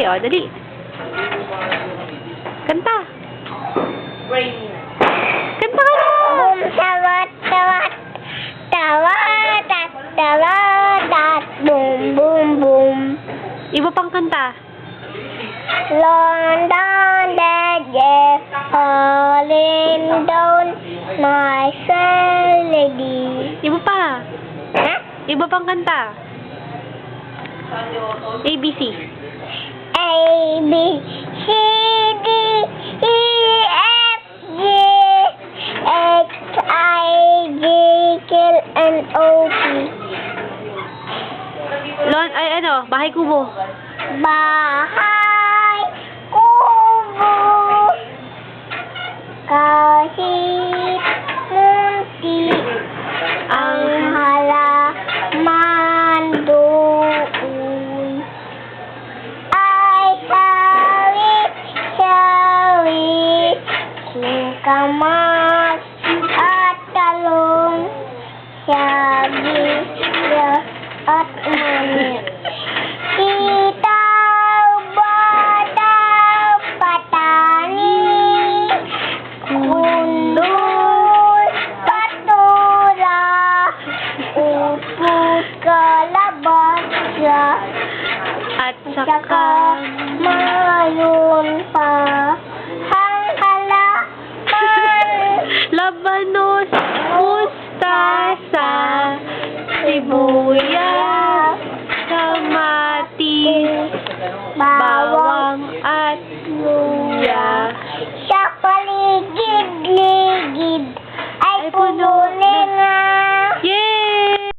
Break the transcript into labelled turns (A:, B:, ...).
A: O, dali. Kanta. Kanta ka na.
B: Tawat, tawat, tawat, tawat, boom, boom, boom.
A: Iba pang kanta.
B: London, dead, falling down, my fair lady.
A: Iba pa.
B: Ha?
A: Iba pang kanta. ABC.
B: A, B, C, D, E, F, G, H, I, J, K, L, M, N, O, P.
A: Bahay Kubo.
B: Bahay kubo kahit munti ang halaman doon ay sawi-sawi singkamas at talong sabi at mani. Sitaw, bataw, patani, kundul, patura, upot, kalabasa,
A: At saka
B: mayroon pa ang halaman.
A: labanos, mustasa, sibuyas, kamatis, bawang.